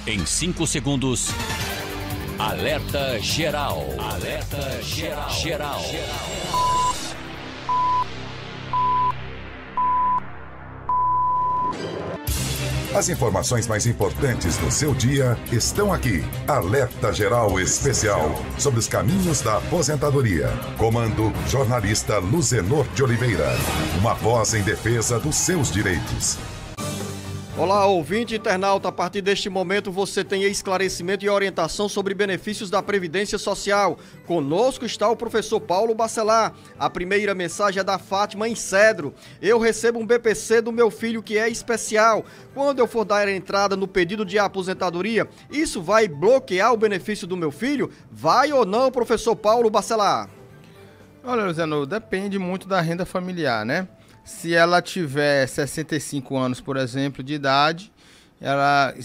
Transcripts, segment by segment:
Em 5 segundos, alerta geral. Alerta geral. As informações mais importantes do seu dia estão aqui. Alerta Geral Especial sobre os caminhos da aposentadoria. Comando jornalista Luzenor de Oliveira. Uma voz em defesa dos seus direitos. Olá, ouvinte internauta, a partir deste momento você tem esclarecimento e orientação sobre benefícios da Previdência Social. Conosco está o professor Paulo Bacelar. A primeira mensagem é da Fátima em Cedro. Eu recebo um BPC do meu filho que é especial. Quando eu for dar entrada no pedido de aposentadoria, isso vai bloquear o benefício do meu filho? Vai ou não, professor Paulo Bacelar? Olha, Luciano, depende muito da renda familiar, né? Se ela tiver 65 anos, por exemplo, de idade,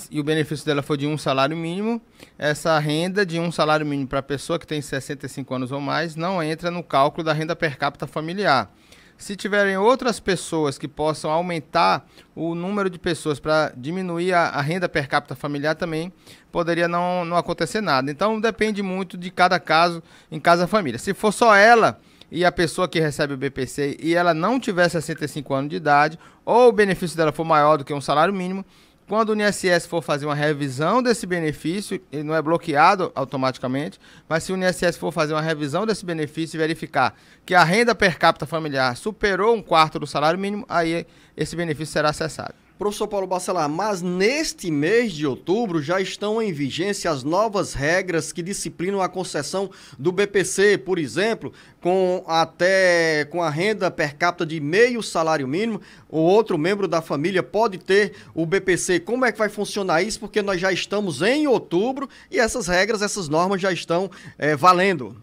e o benefício dela for de um salário mínimo, essa renda de um salário mínimo para a pessoa que tem 65 anos ou mais não entra no cálculo da renda per capita familiar. Se tiverem outras pessoas que possam aumentar o número de pessoas para diminuir a renda per capita familiar também, poderia não acontecer nada. Então depende muito de cada caso em cada família. Se for só ela e a pessoa que recebe o BPC e ela não tiver 65 anos de idade, ou o benefício dela for maior do que um salário mínimo, quando o INSS for fazer uma revisão desse benefício, ele não é bloqueado automaticamente, mas se o INSS for fazer uma revisão desse benefício e verificar que a renda per capita familiar superou um quarto do salário mínimo, aí esse benefício será cessado. Professor Paulo Bacelar, mas neste mês de outubro já estão em vigência as novas regras que disciplinam a concessão do BPC, por exemplo, com a renda per capita de meio salário mínimo, o outro membro da família pode ter o BPC. Como é que vai funcionar isso? Porque nós já estamos em outubro e essas regras, essas normas já estão valendo.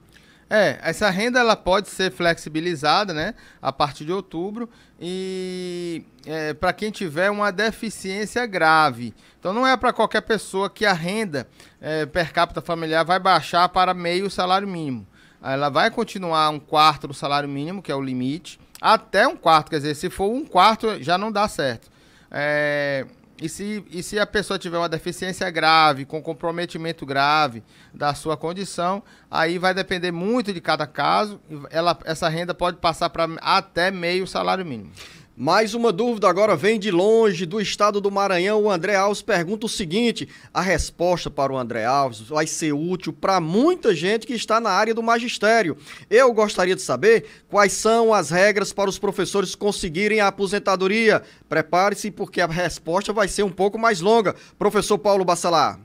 Essa renda ela pode ser flexibilizada, né, a partir de outubro e para quem tiver uma deficiência grave. Então não é para qualquer pessoa que a renda per capita familiar vai baixar para meio salário mínimo. Ela vai continuar um quarto do salário mínimo, que é o limite, até um quarto, quer dizer, se for um quarto já não dá certo. E se a pessoa tiver uma deficiência grave, com comprometimento grave da sua condição, aí vai depender muito de cada caso. Essa renda pode passar para até meio salário mínimo. Mais uma dúvida agora vem de longe, do estado do Maranhão. O André Alves pergunta o seguinte: a resposta para o André Alves vai ser útil para muita gente que está na área do magistério. Eu gostaria de saber quais são as regras para os professores conseguirem a aposentadoria. Prepare-se porque a resposta vai ser um pouco mais longa. Professor Paulo Bacelar.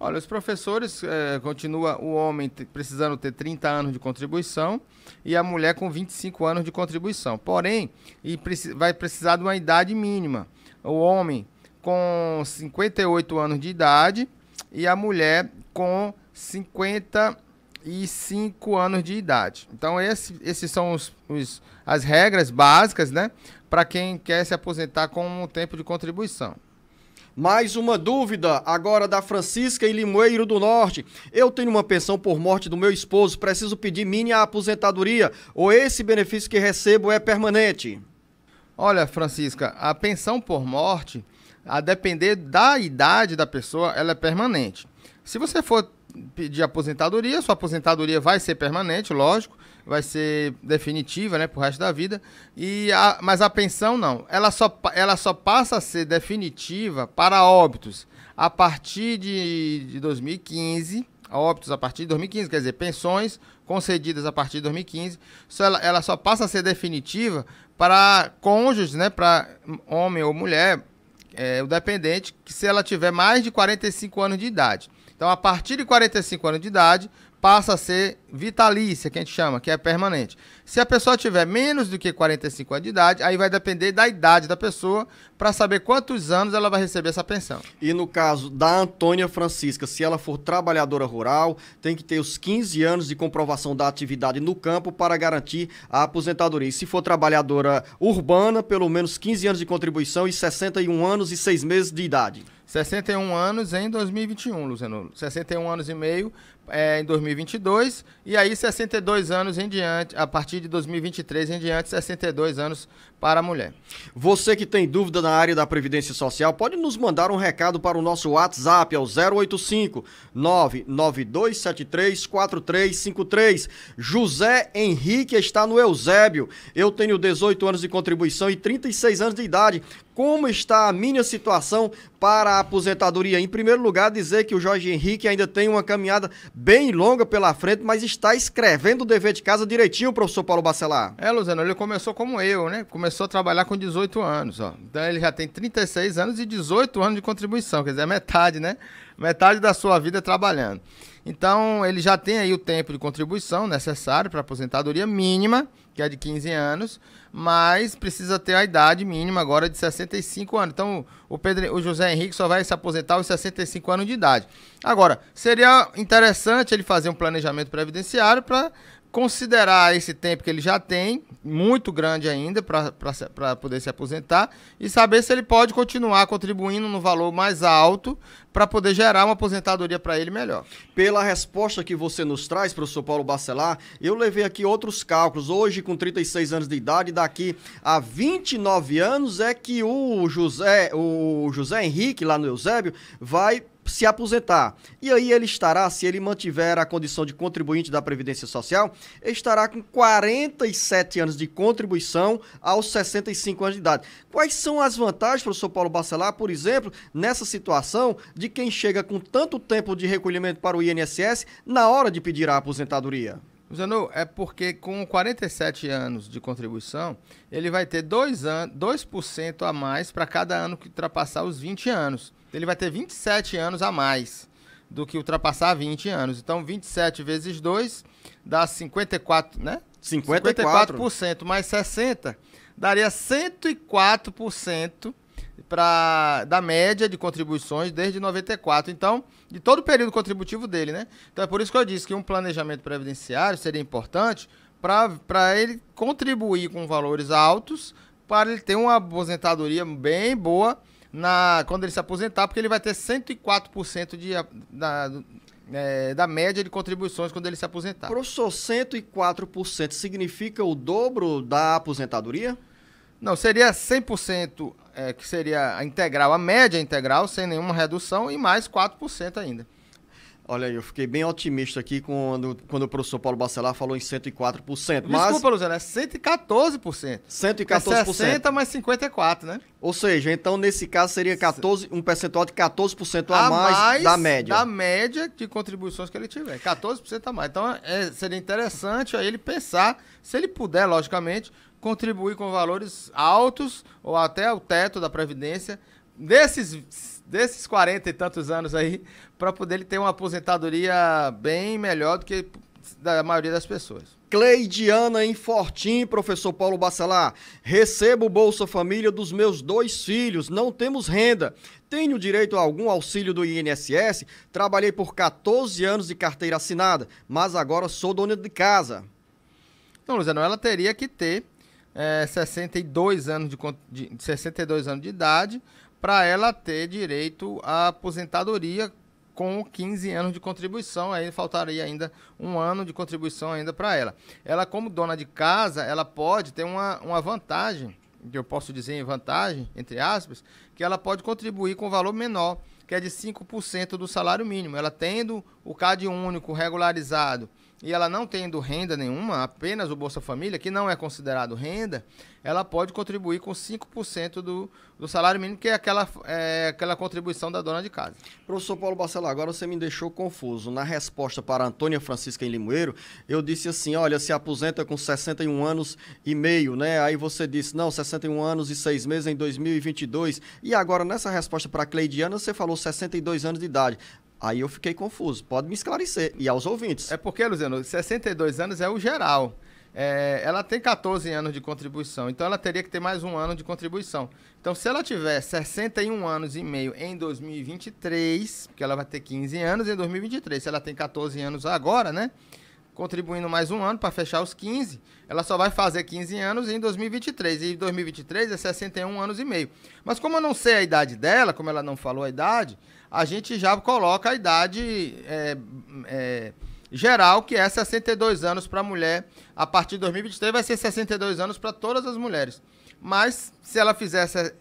Olha, os professores, continua o homem precisando ter 30 anos de contribuição e a mulher com 25 anos de contribuição. Porém, vai precisar de uma idade mínima. O homem com 58 anos de idade e a mulher com 55 anos de idade. Então, esses são as regras básicas, né, para quem quer se aposentar com um tempo de contribuição. Mais uma dúvida, agora da Francisca em Limoeiro do Norte. Eu tenho uma pensão por morte do meu esposo, preciso pedir minha aposentadoria, ou esse benefício que recebo é permanente? Olha, Francisca, a pensão por morte, a depender da idade da pessoa, ela é permanente. Se você for pedir aposentadoria, sua aposentadoria vai ser permanente, lógico, vai ser definitiva, né, pro resto da vida. Mas a pensão não, ela só passa a ser definitiva para óbitos a partir de 2015, óbitos a partir de 2015, quer dizer, pensões concedidas a partir de 2015, ela só passa a ser definitiva para cônjuges, né, para homem ou mulher, o dependente, que se ela tiver mais de 45 anos de idade. Então, a partir de 45 anos de idade, passa a ser vitalícia, que a gente chama, que é permanente. Se a pessoa tiver menos do que 45 anos de idade, aí vai depender da idade da pessoa para saber quantos anos ela vai receber essa pensão. E no caso da Antônia Francisca, se ela for trabalhadora rural, tem que ter os 15 anos de comprovação da atividade no campo para garantir a aposentadoria. E se for trabalhadora urbana, pelo menos 15 anos de contribuição e 61 anos e 6 meses de idade. 61 anos em 2021, Luciano. 61 anos e meio em 2022, e aí 62 anos em diante, a partir de 2023 em diante, 62 anos para a mulher. Você que tem dúvida na área da Previdência Social, pode nos mandar um recado para o nosso WhatsApp, é o 085 99273 4353. José Henrique está no Eusébio. Eu tenho 18 anos de contribuição e 36 anos de idade. Como está a minha situação para a aposentadoria? Em primeiro lugar, dizer que o Jorge Henrique ainda tem uma caminhada bem longa pela frente, mas está escrevendo o dever de casa direitinho, professor Paulo Bacelar. Luciano, ele começou como eu, né? Começou a trabalhar com 18 anos, ó. Então ele já tem 36 anos e 18 anos de contribuição, quer dizer, metade, né? Metade da sua vida trabalhando. Então, ele já tem aí o tempo de contribuição necessário para a aposentadoria mínima, que é de 15 anos, mas precisa ter a idade mínima agora de 65 anos. Então, o José Henrique só vai se aposentar aos 65 anos de idade. Agora, seria interessante ele fazer um planejamento previdenciário para considerar esse tempo que ele já tem, muito grande ainda, para poder se aposentar, e saber se ele pode continuar contribuindo no valor mais alto para poder gerar uma aposentadoria para ele melhor. Pela resposta que você nos traz, professor Paulo Bacelar, eu levei aqui outros cálculos. Hoje, com 36 anos de idade, daqui a 29 anos é que o José Henrique, lá no Eusébio, vai se aposentar. E aí ele estará, se ele mantiver a condição de contribuinte da Previdência Social, estará com 47 anos de contribuição aos 65 anos de idade. Quais são as vantagens, professor Paulo Bacelar, por exemplo, nessa situação de quem chega com tanto tempo de recolhimento para o INSS na hora de pedir a aposentadoria? Luciano, é porque com 47 anos de contribuição, ele vai ter 2% a mais para cada ano que ultrapassar os 20 anos. Ele vai ter 27 anos a mais do que ultrapassar 20 anos. Então, 27 vezes 2 dá 54, né? 54% mais 60 daria 104% da média de contribuições desde 94. Então, de todo o período contributivo dele, né? Então, é por isso que eu disse que um planejamento previdenciário seria importante para ele contribuir com valores altos, para ele ter uma aposentadoria bem boa quando ele se aposentar, porque ele vai ter 104% da média de contribuições quando ele se aposentar. Professor, 104% significa o dobro da aposentadoria? Não, seria 100%, que seria a integral, a média integral, sem nenhuma redução, e mais 4% ainda. Olha aí, eu fiquei bem otimista aqui quando o professor Paulo Bacelar falou em 104%. Desculpa, Luciano, é 114%. 114%. É 60 mais 54, né? Ou seja, então nesse caso seria um percentual de 14% a mais da média. Da média de contribuições que ele tiver, 14% a mais. Então seria interessante aí ele pensar, se ele puder, logicamente, contribuir com valores altos ou até o teto da Previdência, desses 40 e tantos anos aí, para poder ele ter uma aposentadoria bem melhor do que da maioria das pessoas. Cleidiana em Fortim, professor Paulo Bacelar. Recebo Bolsa Família dos meus 2 filhos, não temos renda. Tenho direito a algum auxílio do INSS? Trabalhei por 14 anos de carteira assinada, mas agora sou dona de casa. Então, Luciano, ela teria que ter 62 anos de idade para ela ter direito à aposentadoria com 15 anos de contribuição. Aí faltaria ainda um ano de contribuição ainda para ela. Ela, como dona de casa, ela pode ter uma vantagem, que eu posso dizer em vantagem, entre aspas, que ela pode contribuir com valor menor, que é de 5% do salário mínimo. Ela tendo o CAD único regularizado e ela não tendo renda nenhuma, apenas o Bolsa Família, que não é considerado renda, ela pode contribuir com 5% do salário mínimo, que é aquela contribuição da dona de casa. Professor Paulo Bacelar, agora você me deixou confuso. Na resposta para a Antônia Francisca em Limoeiro, eu disse assim, olha, se aposenta com 61 anos e meio, né? Aí você disse, não, 61 anos e 6 meses em 2022. E agora, nessa resposta para a Cleidiana, você falou 62 anos de idade. Aí eu fiquei confuso. Pode me esclarecer. E aos ouvintes. É porque, Luciano, 62 anos é o geral. Ela tem 14 anos de contribuição, então ela teria que ter mais um ano de contribuição. Então, se ela tiver 61 anos e meio em 2023, porque ela vai ter 15 anos em 2023, se ela tem 14 anos agora, né? contribuindo mais um ano para fechar os 15, ela só vai fazer 15 anos em 2023. E em 2023 é 61 anos e meio. Mas como eu não sei a idade dela, como ela não falou a idade, a gente já coloca a idade geral, que é 62 anos para a mulher. A partir de 2023 vai ser 62 anos para todas as mulheres. Mas se ela fizesse,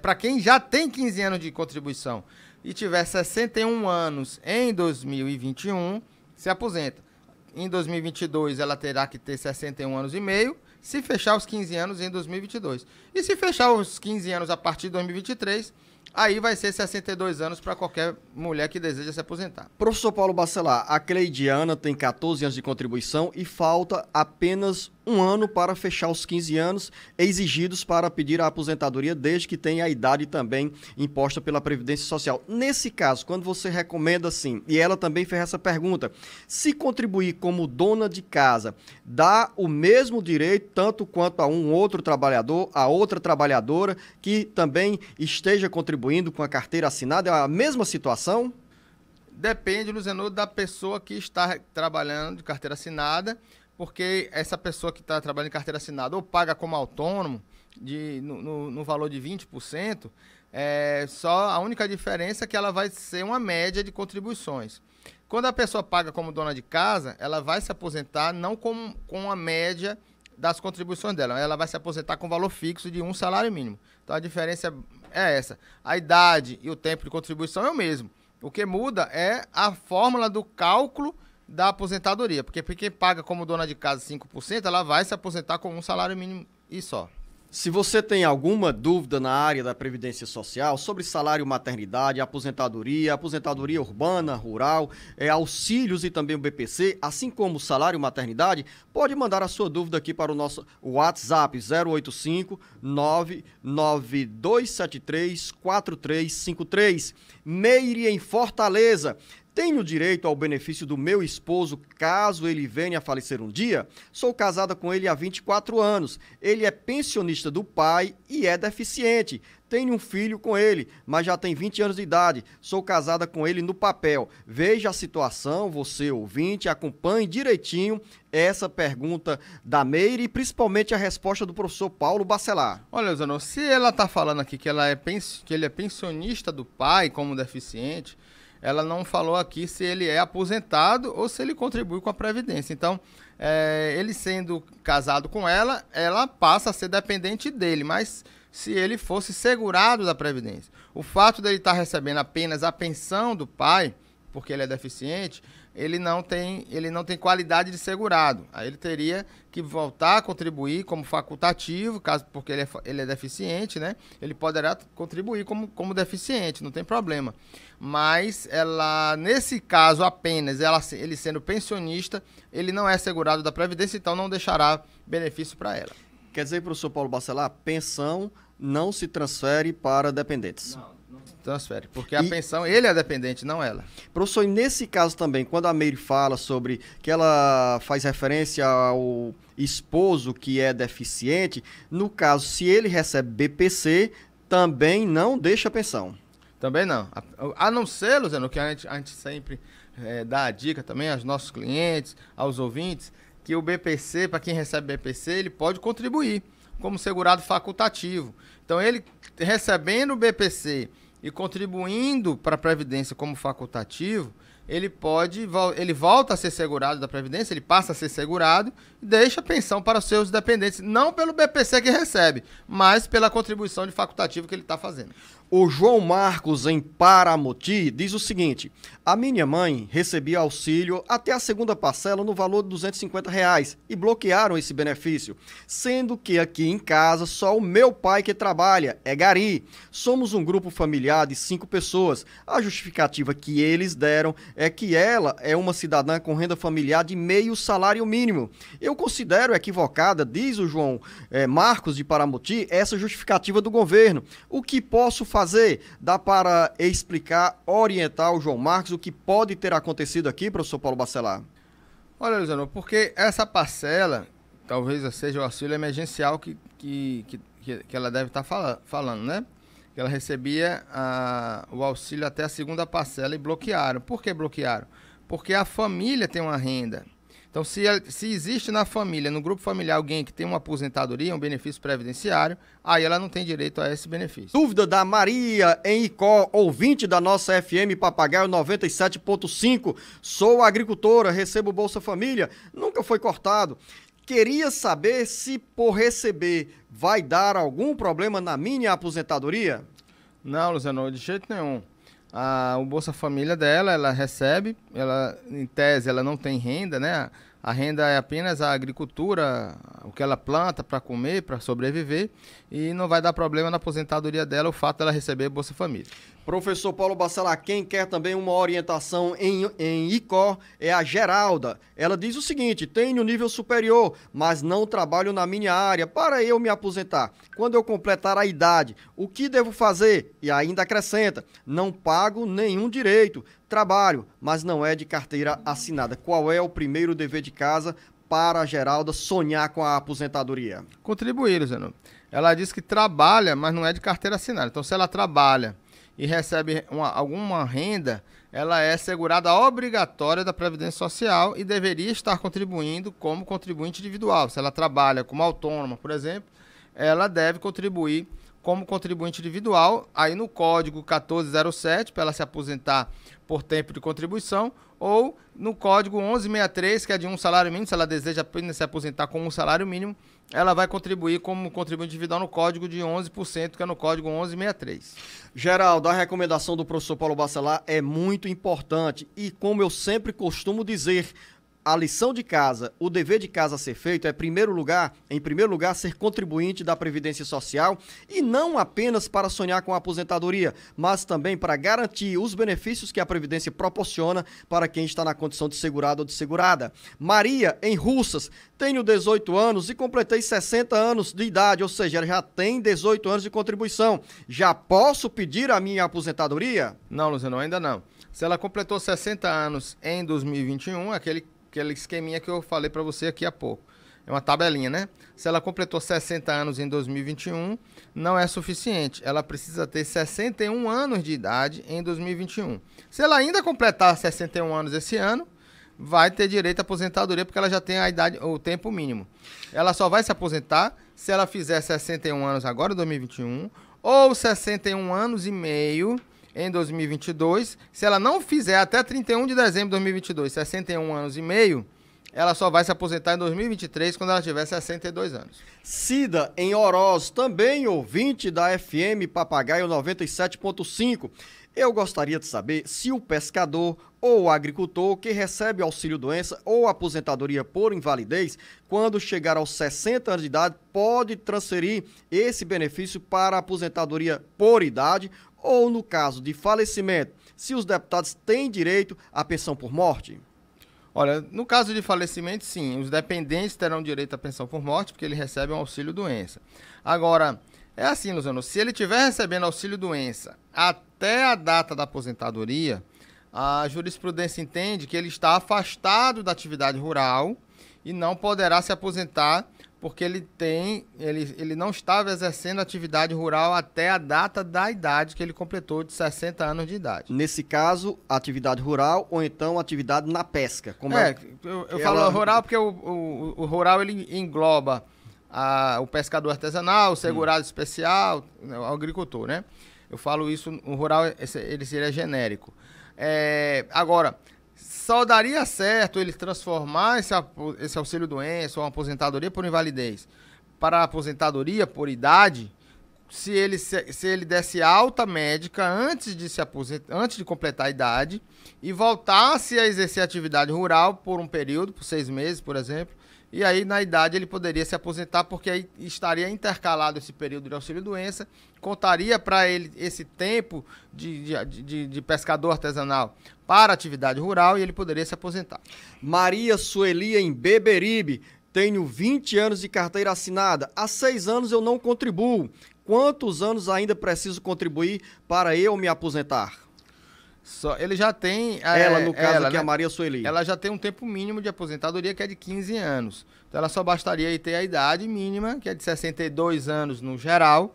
para quem já tem 15 anos de contribuição e tiver 61 anos em 2021, se aposenta. Em 2022 ela terá que ter 61 anos e meio, se fechar os 15 anos em 2022. E se fechar os 15 anos a partir de 2023, aí vai ser 62 anos para qualquer mulher que deseja se aposentar. Professor Paulo Bacelar, a Cleidiana tem 14 anos de contribuição e falta apenas um ano para fechar os 15 anos exigidos para pedir a aposentadoria, desde que tenha a idade também imposta pela Previdência Social. Nesse caso, quando você recomenda assim, e ela também fez essa pergunta, se contribuir como dona de casa, dá o mesmo direito tanto quanto a um outro trabalhador, a outra trabalhadora que também esteja contribuindo com a carteira assinada, é a mesma situação? Depende, Luziano, da pessoa que está trabalhando de carteira assinada, porque essa pessoa que está trabalhando em carteira assinada ou paga como autônomo no valor de 20%, só a única diferença é que ela vai ser uma média de contribuições. Quando a pessoa paga como dona de casa, ela vai se aposentar não com a média das contribuições dela, ela vai se aposentar com valor fixo de um salário mínimo. Então a diferença é essa. A idade e o tempo de contribuição é o mesmo. O que muda é a fórmula do cálculo da aposentadoria, porque quem paga como dona de casa 5%, ela vai se aposentar com um salário mínimo e só. Se você tem alguma dúvida na área da Previdência Social, sobre salário maternidade, aposentadoria urbana, rural, auxílios e também o BPC, assim como salário maternidade, pode mandar a sua dúvida aqui para o nosso WhatsApp 085 99273 4353. Meire em Fortaleza. Tenho direito ao benefício do meu esposo caso ele venha a falecer um dia? Sou casada com ele há 24 anos. Ele é pensionista do pai e é deficiente. Tenho um filho com ele, mas já tem 20 anos de idade. Sou casada com ele no papel. Veja a situação, você ouvinte, acompanhe direitinho essa pergunta da Meire e principalmente a resposta do professor Paulo Bacelar. Olha, Zano, se ela está falando aqui que ele é pensionista do pai como deficiente, ela não falou aqui se ele é aposentado ou se ele contribui com a Previdência. Então, ele sendo casado com ela, ela passa a ser dependente dele, mas se ele fosse segurado da Previdência. O fato dele estar recebendo apenas a pensão do pai, porque ele é deficiente, ele não tem qualidade de segurado. Aí ele teria que voltar a contribuir como facultativo, porque ele é deficiente, né? Ele poderá contribuir como deficiente, não tem problema. Mas nesse caso apenas, ele sendo pensionista, ele não é segurado da Previdência, então não deixará benefício para ela. Quer dizer, professor Paulo Bacelar, pensão não se transfere para dependentes? Não se transfere, porque a pensão, ele é dependente, não ela. Professor, e nesse caso também, quando a Meire fala sobre que ela faz referência ao esposo que é deficiente, no caso, se ele recebe BPC, também não deixa pensão? Também não. A não ser, Luziano, que a gente sempre dá a dica também aos nossos clientes, aos ouvintes, que o BPC, para quem recebe BPC, ele pode contribuir como segurado facultativo. Então, ele recebendo o BPC e contribuindo para a Previdência como facultativo, ele volta a ser segurado da Previdência, ele passa a ser segurado e deixa a pensão para os seus dependentes, não pelo BPC que recebe, mas pela contribuição de facultativo que ele está fazendo. O João Marcos, em Paramoti, diz o seguinte: a minha mãe recebia auxílio até a segunda parcela no valor de R$250 e bloquearam esse benefício, sendo que aqui em casa só o meu pai que trabalha, é gari. Somos um grupo familiar de 5 pessoas. A justificativa que eles deram é que ela é uma cidadã com renda familiar de meio salário mínimo. Eu considero equivocada, diz o João Marcos de Paramoti, essa justificativa do governo. O que posso fazer? Dá para explicar, orientar o João Marcos o que pode ter acontecido aqui, professor Paulo Bacelar? Olha, Luziano, porque essa parcela, talvez seja o auxílio emergencial que ela deve estar falando, né? Que ela recebia o auxílio até a segunda parcela e bloquearam. Por que bloquearam? Porque a família tem uma renda. Então, Então, se existe na família, no grupo familiar, alguém que tem uma aposentadoria, um benefício previdenciário, aí ela não tem direito a esse benefício. Dúvida da Maria em Icó, ouvinte da nossa FM Papagaio 97.5. Sou agricultora, recebo Bolsa Família, nunca foi cortado. Queria saber se por receber vai dar algum problema na minha aposentadoria? Não, Luciano, de jeito nenhum. O Bolsa Família dela, ela recebe, em tese, ela não tem renda, né? A renda é apenas a agricultura, o que ela planta para comer, para sobreviver, e não vai dar problema na aposentadoria dela o fato dela receber Bolsa Família. Professor Paulo Bacelar, quem quer também uma orientação em Icó é a Geralda. Ela diz o seguinte: tenho nível superior, mas não trabalho na minha área para eu me aposentar. Quando eu completar a idade, o que devo fazer? E ainda acrescenta: não pago nenhum direito. Trabalho, mas não é de carteira assinada. Qual é o primeiro dever de casa para a Geralda sonhar com a aposentadoria? Contribuir, Luciano. Ela diz que trabalha, mas não é de carteira assinada. Então, se ela trabalha e recebe alguma renda, ela é segurada obrigatória da Previdência Social e deveria estar contribuindo como contribuinte individual. Se ela trabalha como autônoma, por exemplo, ela deve contribuir como contribuinte individual, aí no código 1407, para ela se aposentar por tempo de contribuição, ou no código 1163, que é de um salário mínimo. Se ela deseja apenas se aposentar com um salário mínimo, ela vai contribuir como contribuinte individual no código de 11%, que é no código 1163. Geraldo, a recomendação do professor Paulo Bacelar é muito importante e, como eu sempre costumo dizer, a lição de casa, o dever de casa a ser feito é, em primeiro lugar, ser contribuinte da Previdência Social e não apenas para sonhar com a aposentadoria, mas também para garantir os benefícios que a Previdência proporciona para quem está na condição de segurado ou de segurada. Maria, em Russas, tenho 18 anos e completei 60 anos de idade, ou seja, já tem 18 anos de contribuição. Já posso pedir a minha aposentadoria? Não, Luciano, ainda não. Se ela completou 60 anos em 2021, aquele esqueminha que eu falei para você aqui há pouco. É uma tabelinha, né? Se ela completou 60 anos em 2021, não é suficiente. Ela precisa ter 61 anos de idade em 2021. Se ela ainda completar 61 anos esse ano, vai ter direito à aposentadoria, porque ela já tem a idade, o tempo mínimo. Ela só vai se aposentar se ela fizer 61 anos agora, em 2021, ou 61 anos e meio em 2022, se ela não fizer até 31 de dezembro de 2022, 61 anos e meio, ela só vai se aposentar em 2023, quando ela tiver 62 anos. Cida, em Oroz, também ouvinte da FM Papagaio 97.5. Eu gostaria de saber se o pescador ou o agricultor que recebe auxílio-doença ou aposentadoria por invalidez, quando chegar aos 60 anos de idade, pode transferir esse benefício para a aposentadoria por idade, ou, no caso de falecimento, se os deputados têm direito à pensão por morte? Olha, no caso de falecimento, sim, os dependentes terão direito à pensão por morte, porque ele recebe um auxílio-doença. Agora, é assim, Luciano, se ele estiver recebendo auxílio-doença até a data da aposentadoria, a jurisprudência entende que ele está afastado da atividade rural e não poderá se aposentar, porque ele não estava exercendo atividade rural até a data da idade que ele completou, de 60 anos de idade. Nesse caso, atividade rural ou então atividade na pesca. Eu falo rural porque o rural ele engloba o pescador artesanal, o segurado especial, o agricultor, né? Eu falo isso, o rural ele seria genérico. Agora, só daria certo ele transformar esse auxílio-doença ou uma aposentadoria por invalidez para a aposentadoria por idade se ele desse alta médica antes de completar a idade e voltasse a exercer atividade rural por um período, por 6 meses, por exemplo, e aí na idade ele poderia se aposentar, porque aí estaria intercalado esse período de auxílio-doença, contaria para ele esse tempo de pescador artesanal para atividade rural e ele poderia se aposentar. Maria Sueli, em Beberibe, tenho 20 anos de carteira assinada, há 6 anos eu não contribuo. Quantos anos ainda preciso contribuir para eu me aposentar? Ele já tem... Ela, no caso aqui, né? A Maria Sueli. Ela já tem um tempo mínimo de aposentadoria, que é de 15 anos. Então, ela só bastaria ter a idade mínima, que é de 62 anos no geral,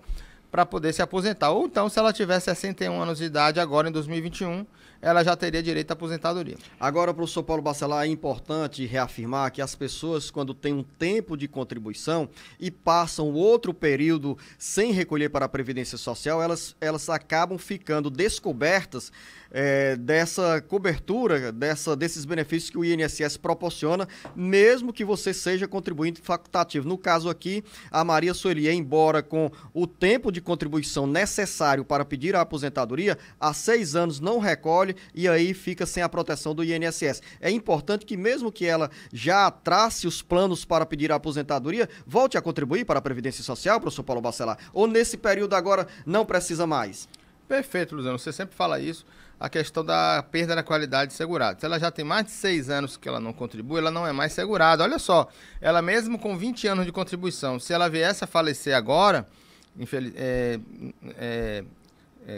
para poder se aposentar. Ou então, se ela tiver 61 anos de idade agora em 2021, ela já teria direito à aposentadoria. Agora, professor Paulo Bacelar, é importante reafirmar que as pessoas, quando têm um tempo de contribuição e passam outro período sem recolher para a Previdência Social, elas acabam ficando descobertas dessa cobertura, desses benefícios que o INSS proporciona, mesmo que você seja contribuinte facultativo. No caso aqui, a Maria Sueli, embora com o tempo de contribuição necessário para pedir a aposentadoria, há 6 anos não recolhe e aí fica sem a proteção do INSS. É importante que, mesmo que ela já trace os planos para pedir a aposentadoria, volte a contribuir para a Previdência Social, professor Paulo Bacelar? Ou nesse período agora não precisa mais? Perfeito, Luciano. Você sempre fala isso, a questão da perda da qualidade de segurado. Se ela já tem mais de 6 anos que ela não contribui, ela não é mais segurada. Olha só, ela mesmo com 20 anos de contribuição, se ela viesse a falecer agora,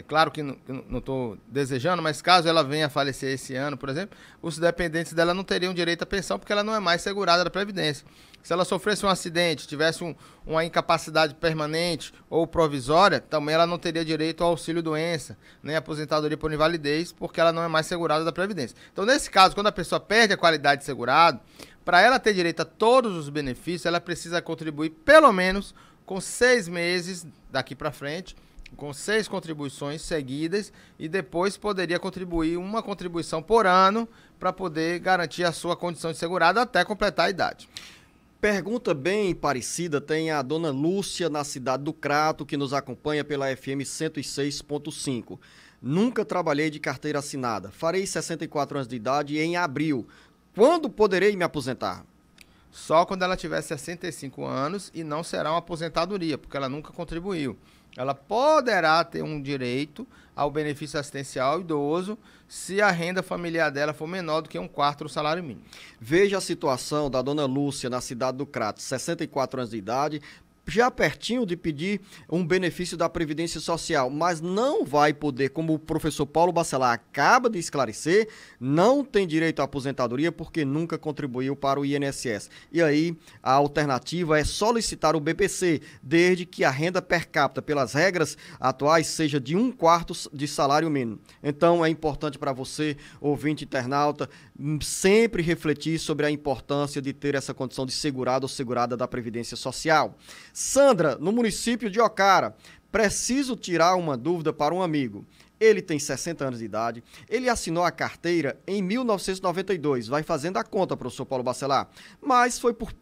claro que não estou desejando, mas caso ela venha a falecer esse ano, por exemplo, os dependentes dela não teriam direito à pensão porque ela não é mais segurada da Previdência. Se ela sofresse um acidente, tivesse uma incapacidade permanente ou provisória, também ela não teria direito ao auxílio-doença, nem aposentadoria por invalidez, porque ela não é mais segurada da Previdência. Então, nesse caso, quando a pessoa perde a qualidade de segurado, para ela ter direito a todos os benefícios, ela precisa contribuir pelo menos com 6 meses daqui para frente, com 6 contribuições seguidas, e depois poderia contribuir uma contribuição por ano para poder garantir a sua condição de segurado até completar a idade. Pergunta bem parecida tem a dona Lúcia, na cidade do Crato, que nos acompanha pela FM 106.5. Nunca trabalhei de carteira assinada. Farei 64 anos de idade em abril. Quando poderei me aposentar? Só quando ela tiver 65 anos e não será uma aposentadoria, porque ela nunca contribuiu. Ela poderá ter um direito ao benefício assistencial idoso se a renda familiar dela for menor do que 1/4 do salário mínimo. Veja a situação da dona Lúcia, na cidade do Crato, 64 anos de idade, já pertinho de pedir um benefício da Previdência Social, mas não vai poder, como o professor Paulo Bacelar acaba de esclarecer, não tem direito à aposentadoria porque nunca contribuiu para o INSS. E aí, a alternativa é solicitar o BPC, desde que a renda per capita, pelas regras atuais, seja de 1/4 de salário mínimo. Então, é importante para você, ouvinte internauta, sempre refletir sobre a importância de ter essa condição de segurado ou segurada da Previdência Social. Sandra, no município de Ocara, preciso tirar uma dúvida para um amigo. Ele tem 60 anos de idade, ele assinou a carteira em 1992, vai fazendo a conta, professor Paulo Bacelar, mas foi por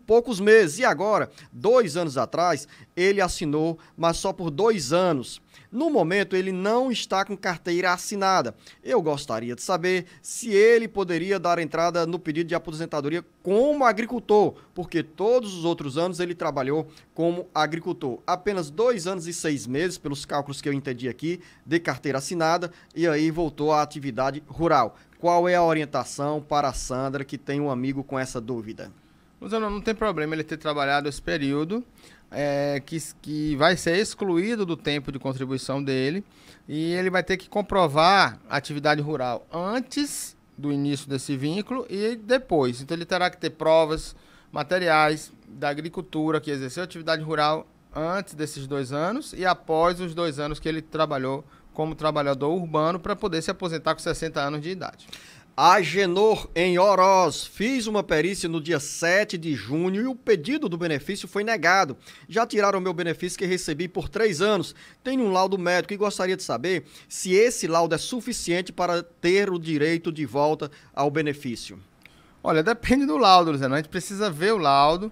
poucos meses, e agora, 2 anos atrás, ele assinou, mas só por 2 anos. No momento, ele não está com carteira assinada. Eu gostaria de saber se ele poderia dar entrada no pedido de aposentadoria como agricultor, porque todos os outros anos ele trabalhou como agricultor. Apenas 2 anos e 6 meses, pelos cálculos que eu entendi aqui, de carteira assinada, e aí voltou à atividade rural. Qual é a orientação para a Sandra, que tem um amigo com essa dúvida? Luciano, não tem problema ele ter trabalhado esse período, que vai ser excluído do tempo de contribuição dele, e ele vai ter que comprovar a atividade rural antes do início desse vínculo e depois. Então ele terá que ter provas materiais da agricultura que exerceu atividade rural antes desses 2 anos e após os 2 anos que ele trabalhou como trabalhador urbano para poder se aposentar com 60 anos de idade. Agenor, em Oroz, fiz uma perícia no dia 7 de junho e o pedido do benefício foi negado. Já tiraram o meu benefício que recebi por 3 anos. Tenho um laudo médico e gostaria de saber se esse laudo é suficiente para ter o direito de volta ao benefício. Olha, depende do laudo, Luciano. A gente precisa ver o laudo.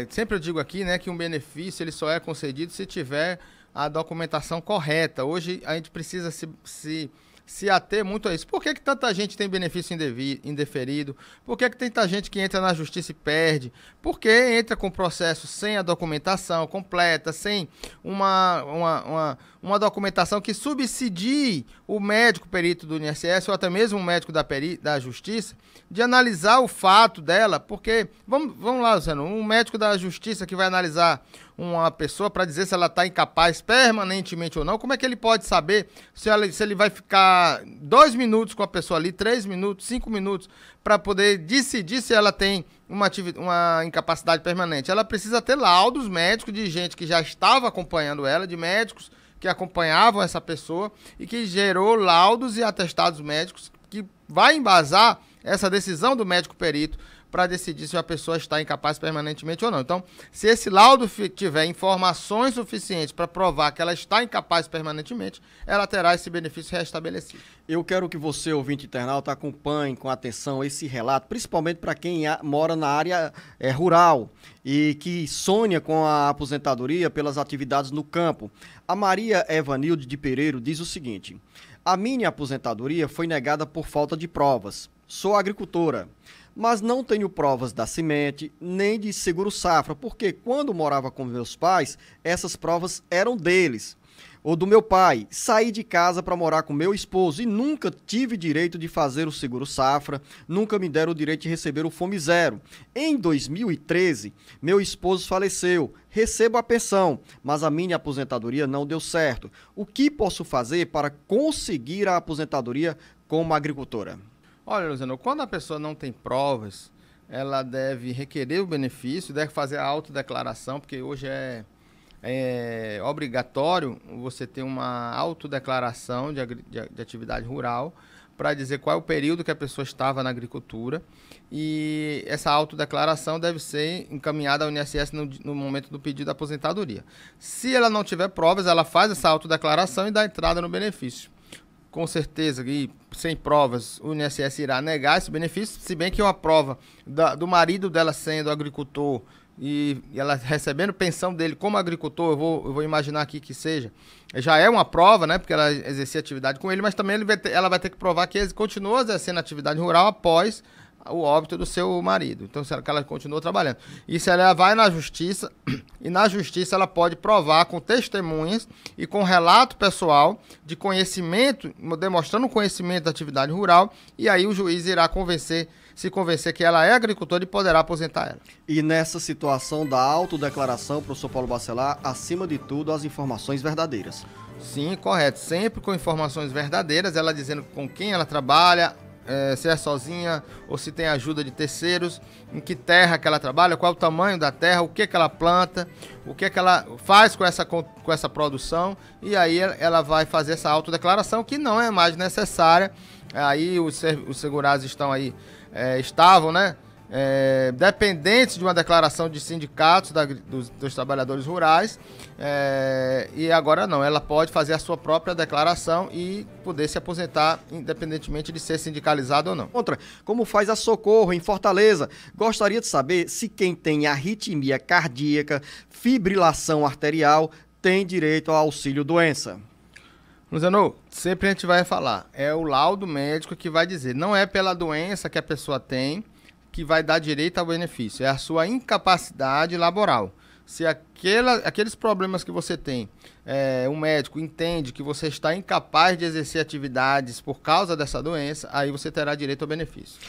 Sempre eu digo aqui, né, que um benefício ele só é concedido se tiver a documentação correta. Hoje a gente precisa se ater muito a isso. Por que tanta gente tem benefício indeferido? Por que tanta gente que entra na justiça e perde? Porque entra com processo sem a documentação completa, sem uma documentação que subsidie o médico perito do INSS ou até mesmo o médico da justiça de analisar o fato dela, porque, vamos lá, Luciano, um médico da justiça que vai analisar uma pessoa para dizer se ela está incapaz permanentemente ou não. Como é que ele pode saber se ele vai ficar 2 minutos com a pessoa ali, 3 minutos, 5 minutos, para poder decidir se ela tem uma incapacidade permanente? Ela precisa ter laudos médicos de gente que já estava acompanhando ela, de médicos que acompanhavam essa pessoa e que gerou laudos e atestados médicos que vai embasar essa decisão do médico perito para decidir se a pessoa está incapaz permanentemente ou não. Então, se esse laudo tiver informações suficientes para provar que ela está incapaz permanentemente, ela terá esse benefício restabelecido. Eu quero que você, ouvinte internauta, acompanhe com atenção esse relato, principalmente para quem mora na área rural e que sonha com a aposentadoria pelas atividades no campo. A Maria Evanilde de Pereiro diz o seguinte: a minha aposentadoria foi negada por falta de provas. Sou agricultora, mas não tenho provas da semente nem de seguro-safra, porque quando morava com meus pais, essas provas eram deles, ou do meu pai. Saí de casa para morar com meu esposo e nunca tive direito de fazer o seguro-safra, nunca me deram o direito de receber o Fome Zero. Em 2013, meu esposo faleceu, recebo a pensão, mas a minha aposentadoria não deu certo. O que posso fazer para conseguir a aposentadoria como agricultora? Olha, Luciano, quando a pessoa não tem provas, ela deve requerer o benefício, deve fazer a autodeclaração, porque hoje é obrigatório você ter uma autodeclaração de atividade rural para dizer qual é o período que a pessoa estava na agricultura, e essa autodeclaração deve ser encaminhada ao INSS no momento do pedido de aposentadoria. Se ela não tiver provas, ela faz essa autodeclaração e dá entrada no benefício. Com certeza, e sem provas, o INSS irá negar esse benefício, se bem que uma prova do marido dela sendo agricultor e ela recebendo pensão dele como agricultor, eu vou imaginar aqui que seja, já é uma prova, né, porque ela exercia atividade com ele, mas também ela vai ter que provar que ele continua exercendo atividade rural após o óbito do seu marido. Então, se ela continuou trabalhando. E se ela vai na justiça, e na justiça ela pode provar com testemunhas e com relato pessoal de conhecimento, demonstrando conhecimento da atividade rural, e aí o juiz irá se convencer que ela é agricultora e poderá aposentar ela. E nessa situação da autodeclaração, professor Paulo Bacelar, acima de tudo, as informações verdadeiras. Sim, correto. Sempre com informações verdadeiras, ela dizendo com quem ela trabalha, se é sozinha ou se tem ajuda de terceiros, em que terra que ela trabalha, qual é o tamanho da terra, o que ela planta, o que ela faz com essa produção, e aí ela vai fazer essa autodeclaração, que não é mais necessária. Aí os segurados estavam, né, dependentes de uma declaração de sindicatos dos trabalhadores rurais, e agora não, ela pode fazer a sua própria declaração e poder se aposentar independentemente de ser sindicalizado ou não. Como faz a Socorro em Fortaleza? Gostaria de saber se quem tem arritmia cardíaca, fibrilação arterial, tem direito ao auxílio doença. Luciano, sempre a gente vai falar, é o laudo médico que vai dizer, não é pela doença que a pessoa tem que vai dar direito ao benefício, é a sua incapacidade laboral. Se aqueles problemas que você tem, um médico entende que você está incapaz de exercer atividades por causa dessa doença, aí você terá direito ao benefício.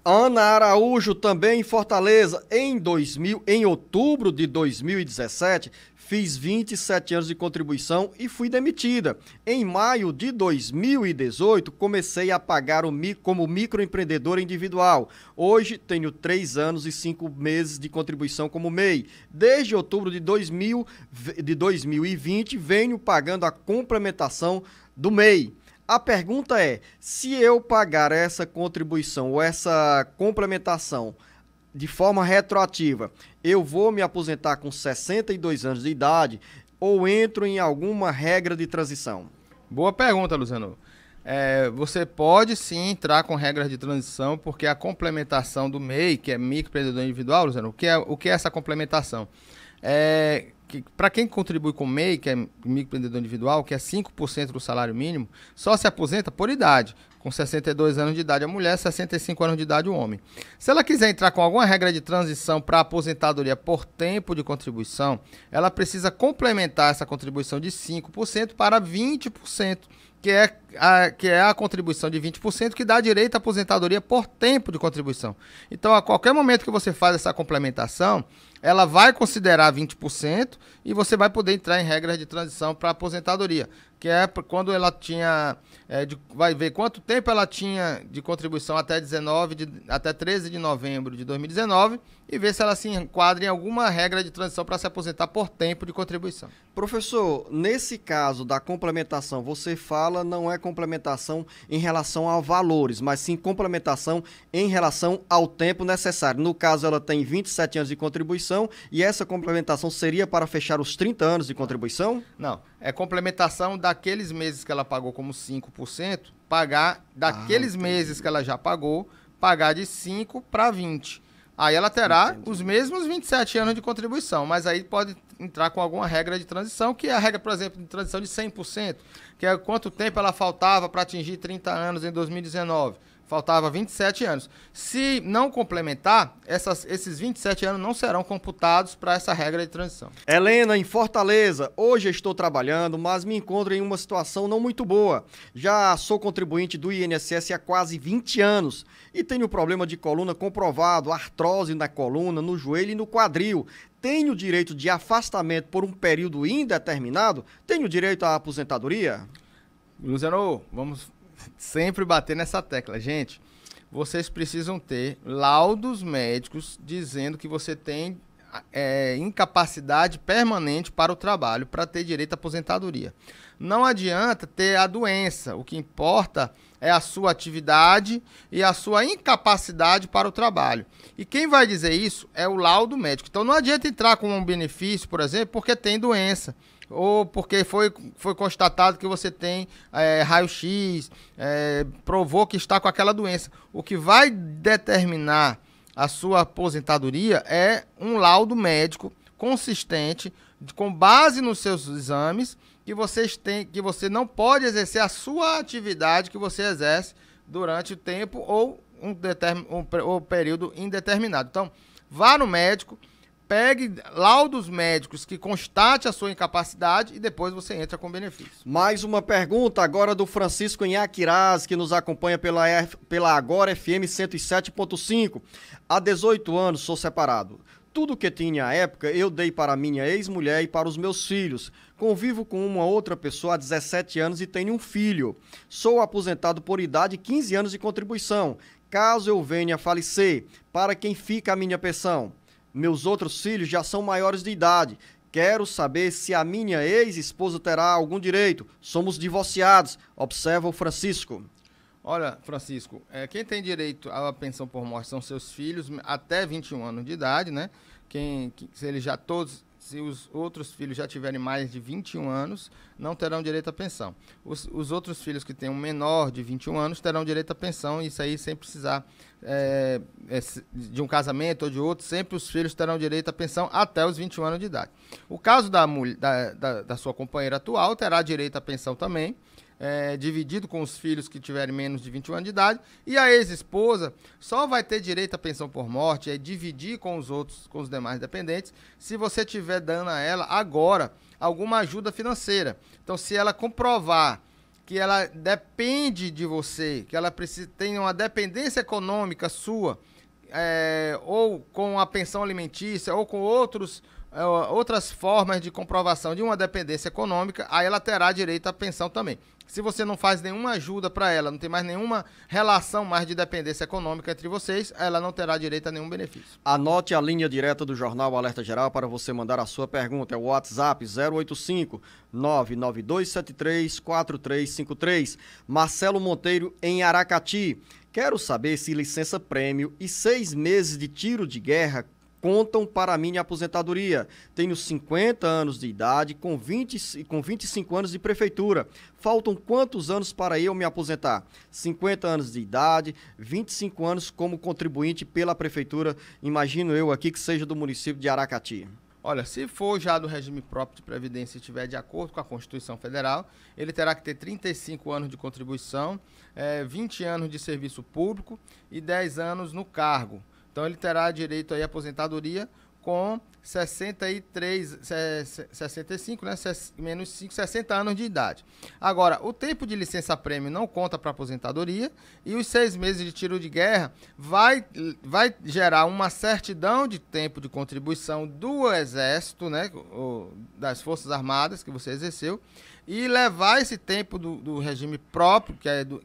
Ana Araújo, também em Fortaleza, em outubro de 2017, fiz 27 anos de contribuição e fui demitida. Em maio de 2018, comecei a pagar como microempreendedora individual. Hoje, tenho 3 anos e 5 meses de contribuição como MEI. Desde outubro de 2020, venho pagando a complementação do MEI. A pergunta é, se eu pagar essa contribuição ou essa complementação de forma retroativa, eu vou me aposentar com 62 anos de idade ou entro em alguma regra de transição? Boa pergunta, Luciano. Você pode sim entrar com regras de transição, porque a complementação do MEI, que é microempreendedor individual, Luciano, o que é essa complementação? Para quem contribui com o MEI, que é microempreendedor individual, que é 5% do salário mínimo, só se aposenta por idade. Com 62 anos de idade a mulher, 65 anos de idade o homem. Se ela quiser entrar com alguma regra de transição para aposentadoria por tempo de contribuição, ela precisa complementar essa contribuição de 5% para 20% que é a contribuição de 20%, que dá direito à aposentadoria por tempo de contribuição. Então, a qualquer momento que você faz essa complementação, ela vai considerar 20% e você vai poder entrar em regras de transição para aposentadoria, que é quando ela tinha, vai ver quanto tempo ela tinha de contribuição até 13 de novembro de 2019 e ver se ela se enquadra em alguma regra de transição para se aposentar por tempo de contribuição. Professor, nesse caso da complementação, você fala não é complementação em relação a valores, mas sim complementação em relação ao tempo necessário. No caso, ela tem 27 anos de contribuição e essa complementação seria para fechar os 30 anos de contribuição? Não, é complementação daqueles meses que ela pagou como 5%, pagar daqueles meses que ela já pagou, pagar de 5 para 20. Aí ela terá os mesmos 27 anos de contribuição, mas aí pode entrar com alguma regra de transição, que é a regra, por exemplo, de transição de 100%, que é quanto tempo ela faltava para atingir 30 anos em 2019. Faltava 27 anos. Se não complementar, esses 27 anos não serão computados para essa regra de transição. Helena, em Fortaleza. Hoje estou trabalhando, mas me encontro em uma situação não muito boa. Já sou contribuinte do INSS há quase 20 anos e tenho problema de coluna comprovado, artrose na coluna, no joelho e no quadril. Tenho direito de afastamento por um período indeterminado? Tenho direito à aposentadoria? Luciano, vamos sempre bater nessa tecla. Gente, vocês precisam ter laudos médicos dizendo que você tem incapacidade permanente para o trabalho para ter direito à aposentadoria. Não adianta ter a doença, o que importa é a sua atividade e a sua incapacidade para o trabalho. E quem vai dizer isso é o laudo médico. Então não adianta entrar com um benefício, por exemplo, porque tem doença, ou porque foi constatado que você tem raio-x, provou que está com aquela doença. O que vai determinar a sua aposentadoria é um laudo médico consistente, com base nos seus exames, que você não pode exercer a sua atividade que você exerce durante o tempo ou um período indeterminado. Então, vá no médico, pegue laudos médicos que constate a sua incapacidade e depois você entra com benefício. Mais uma pergunta agora do Francisco Inhaquiraz, que nos acompanha pela Agora FM 107.5. Há 18 anos sou separado. Tudo que tinha à época eu dei para minha ex-mulher e para os meus filhos. Convivo com uma outra pessoa há 17 anos e tenho um filho. Sou aposentado por idade e 15 anos de contribuição. Caso eu venha a falecer, para quem fica a minha pensão? Meus outros filhos já são maiores de idade. Quero saber se a minha ex-esposa terá algum direito. Somos divorciados, observa o Francisco. Olha, Francisco, quem tem direito à pensão por morte são seus filhos até 21 anos de idade, né? Se os outros filhos já tiverem mais de 21 anos, não terão direito à pensão. Os outros filhos que têm um menor de 21 anos terão direito à pensão, isso aí sem precisar de um casamento ou de outro, sempre os filhos terão direito à pensão até os 21 anos de idade. O caso da sua companheira atual terá direito à pensão também, dividido com os filhos que tiverem menos de 21 anos de idade, e a ex-esposa só vai ter direito à pensão por morte, dividir com os demais dependentes, se você estiver dando a ela agora alguma ajuda financeira. Então, se ela comprovar que ela depende de você, que ela tem uma dependência econômica sua, ou com a pensão alimentícia, ou com outras formas de comprovação de uma dependência econômica, aí ela terá direito à pensão também. Se você não faz nenhuma ajuda para ela, não tem mais nenhuma relação mais de dependência econômica entre vocês, ela não terá direito a nenhum benefício. Anote a linha direta do Jornal Alerta Geral para você mandar a sua pergunta. É o WhatsApp 085-99273-4353. Marcelo Monteiro, em Aracati. Quero saber se licença-prêmio e 6 meses de tiro de guerra contam para a minha aposentadoria. Tenho 50 anos de idade, com 25 anos de prefeitura. Faltam quantos anos para eu me aposentar? 50 anos de idade, 25 anos como contribuinte pela prefeitura. Imagino eu aqui que seja do município de Aracati. Olha, se for já do regime próprio de previdência e estiver de acordo com a Constituição Federal, ele terá que ter 35 anos de contribuição, 20 anos de serviço público e 10 anos no cargo. Então, ele terá direito aí à aposentadoria com 65, né? Menos 5, 60 anos de idade. Agora, o tempo de licença-prêmio não conta para aposentadoria e os 6 meses de tiro de guerra vai gerar uma certidão de tempo de contribuição do Exército, né? Das Forças Armadas que você exerceu, e levar esse tempo do regime próprio,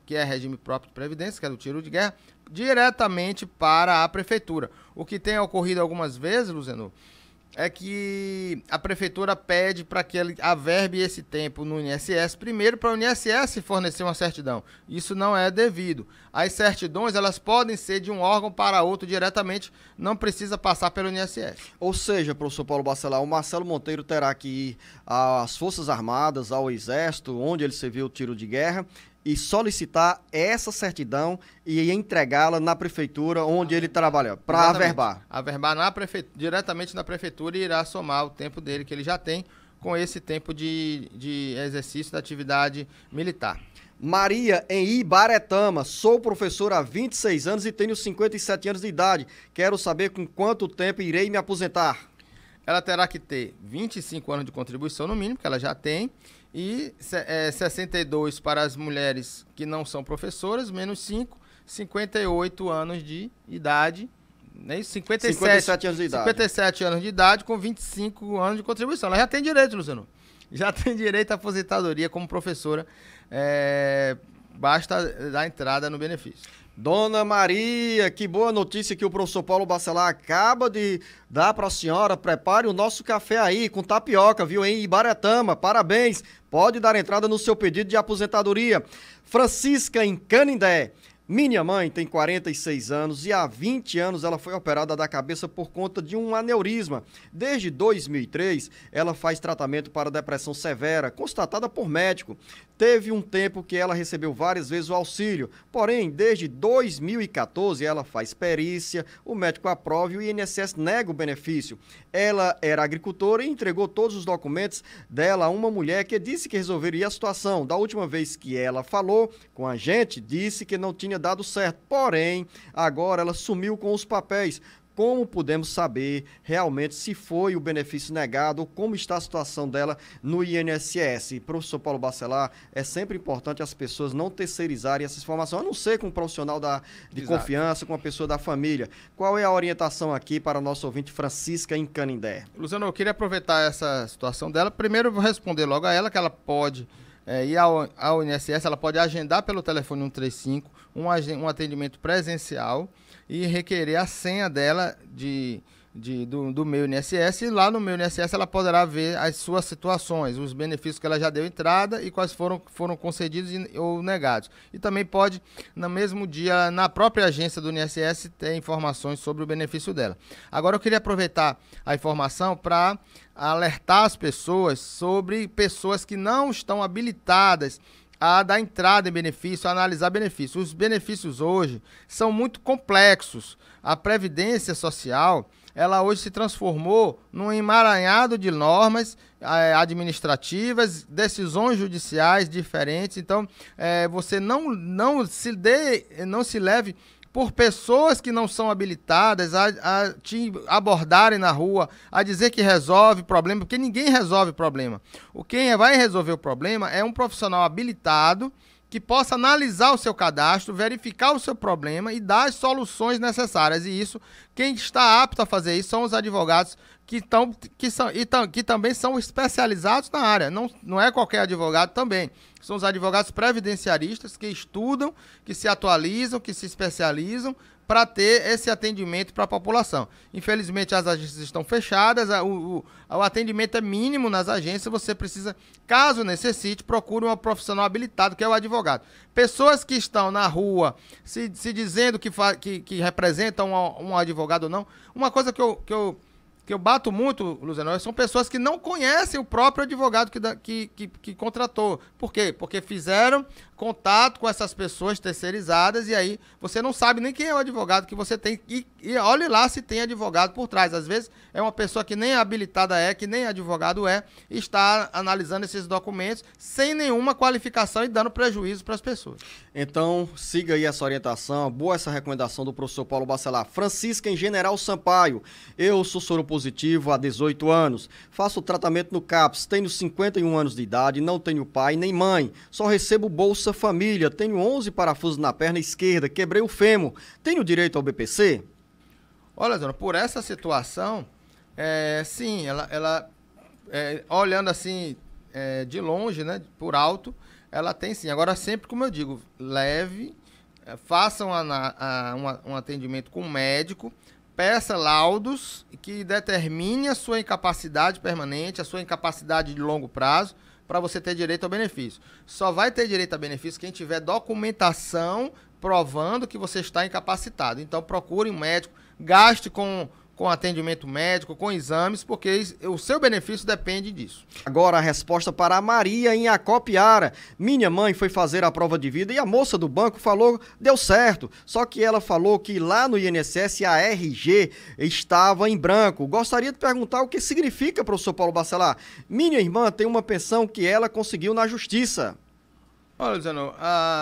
que é regime próprio de previdência, que é do tiro de guerra, diretamente para a prefeitura. O que tem ocorrido algumas vezes, Luciano, é que a prefeitura pede para que ele averbe esse tempo no INSS, primeiro para o INSS fornecer uma certidão. Isso não é devido. As certidões, elas podem ser de um órgão para outro diretamente, não precisa passar pelo INSS. Ou seja, professor Paulo Bacelar, o Marcelo Monteiro terá que ir às Forças Armadas, ao Exército, onde ele serviu o tiro de guerra, e solicitar essa certidão e entregá-la na prefeitura onde ele trabalha, para averbar. Averbar diretamente na prefeitura, e irá somar o tempo dele que ele já tem com esse tempo de exercício da atividade militar. Maria, em Ibaretama, sou professora há 26 anos e tenho 57 anos de idade. Quero saber com quanto tempo irei me aposentar. Ela terá que ter 25 anos de contribuição no mínimo, que ela já tem, e 62 para as mulheres que não são professoras, menos 5, 58 anos de idade, né? 57 anos de idade. 57 anos de idade com 25 anos de contribuição. Ela já tem direito, Luciano. Já tem direito à aposentadoria como professora, basta dar entrada no benefício. Dona Maria, que boa notícia que o professor Paulo Bacelar acaba de dar para a senhora. Prepare o nosso café aí com tapioca, viu, em Ibaretama. Parabéns. Pode dar entrada no seu pedido de aposentadoria. Francisca, em Canindé. Minha mãe tem 46 anos e há 20 anos ela foi operada da cabeça por conta de um aneurisma. Desde 2003, ela faz tratamento para depressão severa, constatada por médico. Teve um tempo que ela recebeu várias vezes o auxílio, porém, desde 2014, ela faz perícia, o médico aprova e o INSS nega o benefício. Ela era agricultora e entregou todos os documentos dela a uma mulher que disse que resolveria a situação. Da última vez que ela falou com a gente, disse que não tinha dado certo, porém, agora ela sumiu com os papéis. Como podemos saber realmente se foi o benefício negado ou como está a situação dela no INSS? Professor Paulo Bacelar, é sempre importante as pessoas não terceirizarem essa informação, a não ser com um profissional de confiança, com uma pessoa da família. Qual é a orientação aqui para o nosso ouvinte Francisca em Canindé? Luciano, eu queria aproveitar essa situação dela. Primeiro eu vou responder logo a ela, que ela pode ir ao INSS, ela pode agendar pelo telefone 135 um atendimento presencial e requerer a senha dela do meu INSS, e lá no meu INSS ela poderá ver as suas situações, os benefícios que ela já deu entrada e quais foram concedidos ou negados. E também pode, no mesmo dia, na própria agência do INSS, ter informações sobre o benefício dela. Agora eu queria aproveitar a informação para alertar as pessoas sobre pessoas que não estão habilitadas a dar entrada em benefício, a analisar benefícios. Os benefícios hoje são muito complexos. A Previdência Social, ela hoje se transformou num emaranhado de normas administrativas, decisões judiciais diferentes. Então, você não se leve por pessoas que não são habilitadas a te abordarem na rua, a dizer que resolve problema, porque ninguém resolve problema. Quem vai resolver o problema é um profissional habilitado que possa analisar o seu cadastro, verificar o seu problema e dar as soluções necessárias. E isso, quem está apto a fazer isso são os advogados que também são especializados na área. Não é qualquer advogado também. São os advogados previdenciaristas que estudam, que se atualizam, que se especializam para ter esse atendimento para a população. Infelizmente, as agências estão fechadas, o atendimento é mínimo nas agências, você precisa, caso necessite, procure um profissional habilitado, que é o advogado. Pessoas que estão na rua se dizendo que representam um advogado ou não, uma coisa que eu bato muito, Luciano, são pessoas que não conhecem o próprio advogado que contratou. Por quê? Porque fizeram contato com essas pessoas terceirizadas e aí você não sabe nem quem é o advogado que você tem e olhe lá se tem advogado por trás. Às vezes é uma pessoa que nem habilitada que nem advogado e está analisando esses documentos sem nenhuma qualificação e dando prejuízo para as pessoas. Então, siga aí essa orientação, boa essa recomendação do professor Paulo Bacelar. Francisca em General Sampaio, eu sou soro positivo há 18 anos. Faço tratamento no CAPS, tenho 51 anos de idade, não tenho pai nem mãe. Só recebo Bolsa Família, tenho 11 parafusos na perna esquerda, quebrei o fêmur. Tenho direito ao BPC? Olha, dona, por essa situação, sim, ela olhando assim de longe, né, por alto, ela tem sim. Agora, sempre, como eu digo, leve, façam um atendimento com o médico, peça laudos que determine a sua incapacidade permanente, a sua incapacidade de longo prazo, para você ter direito ao benefício. Só vai ter direito a benefício quem tiver documentação provando que você está incapacitado. Então, procure um médico, gaste com atendimento médico, com exames, porque o seu benefício depende disso. Agora a resposta para a Maria em Acopiara. Minha mãe foi fazer a prova de vida e a moça do banco falou, deu certo. Só que ela falou que lá no INSS a RG estava em branco. Gostaria de perguntar o que significa, professor Paulo Bacelar. Minha irmã tem uma pensão que ela conseguiu na justiça. Olha, Luciano,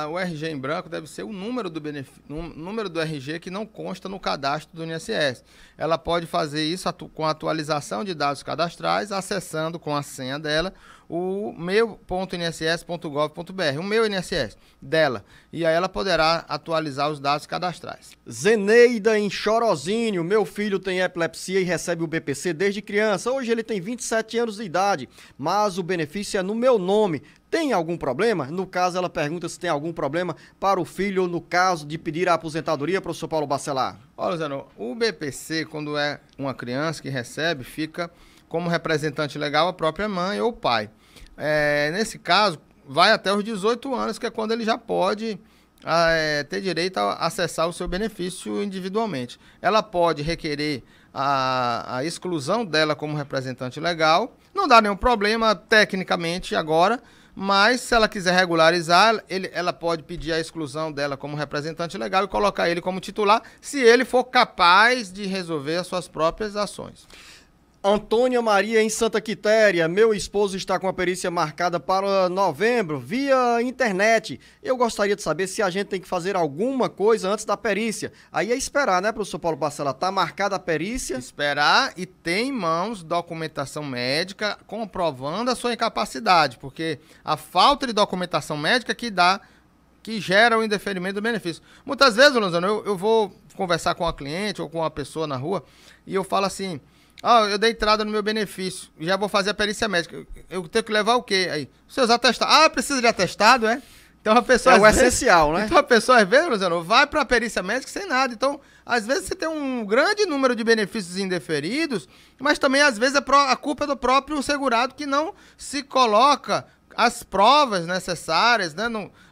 o RG em branco deve ser o número do RG que não consta no cadastro do INSS. Ela pode fazer isso com a atualização de dados cadastrais, acessando com a senha dela o meu.inss.gov.br, o meu INSS dela. E aí ela poderá atualizar os dados cadastrais. Zeneida em Chorozinho. Meu filho tem epilepsia e recebe o BPC desde criança. Hoje ele tem 27 anos de idade, mas o benefício é no meu nome. Tem algum problema? No caso, ela pergunta se tem algum problema para o filho no caso de pedir a aposentadoria, professor Paulo Bacelar. Olha, Zeno, o BPC, quando é uma criança que recebe, fica como representante legal a própria mãe ou pai. Nesse caso, vai até os 18 anos, que é quando ele já pode ter direito a acessar o seu benefício individualmente. Ela pode requerer a exclusão dela como representante legal. Não dá nenhum problema tecnicamente agora, mas se ela quiser regularizar, ela pode pedir a exclusão dela como representante legal e colocar ele como titular, se ele for capaz de resolver as suas próprias ações. Antônia Maria em Santa Quitéria. Meu esposo está com a perícia marcada para novembro, via internet. Eu gostaria de saber se a gente tem que fazer alguma coisa antes da perícia. Aí é esperar, né, professor Paulo Bacelar? Está marcada a perícia? Esperar e ter em mãos documentação médica comprovando a sua incapacidade, porque a falta de documentação médica que gera o indeferimento do benefício. Muitas vezes, Luciano, eu vou conversar com uma cliente ou com uma pessoa na rua e eu falo assim: eu dei entrada no meu benefício, já vou fazer a perícia médica. Eu tenho que levar o quê? Aí, seus atestados. Precisa de atestado, é? Então a pessoa. É o essencial, né? Então a pessoa, às vezes, Luciano, vai para a perícia médica sem nada. Então, às vezes, você tem um grande número de benefícios indeferidos, mas também, às vezes, a culpa é do próprio segurado que não se coloca as provas necessárias, né?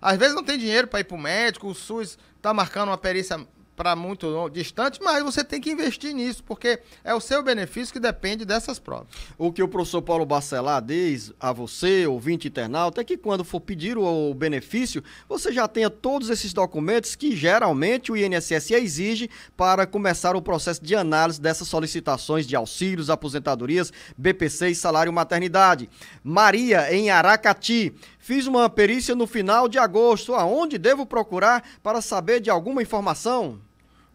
Às vezes não tem dinheiro para ir para o médico, o SUS está marcando uma perícia para muito distante, mas você tem que investir nisso, porque é o seu benefício que depende dessas provas. O que o professor Paulo Bacelar diz a você, ouvinte internauta, é que quando for pedir o benefício, você já tenha todos esses documentos que geralmente o INSS exige para começar o processo de análise dessas solicitações de auxílios, aposentadorias, BPC e salário maternidade. Maria, em Aracati. Fiz uma perícia no final de agosto. Aonde devo procurar para saber de alguma informação?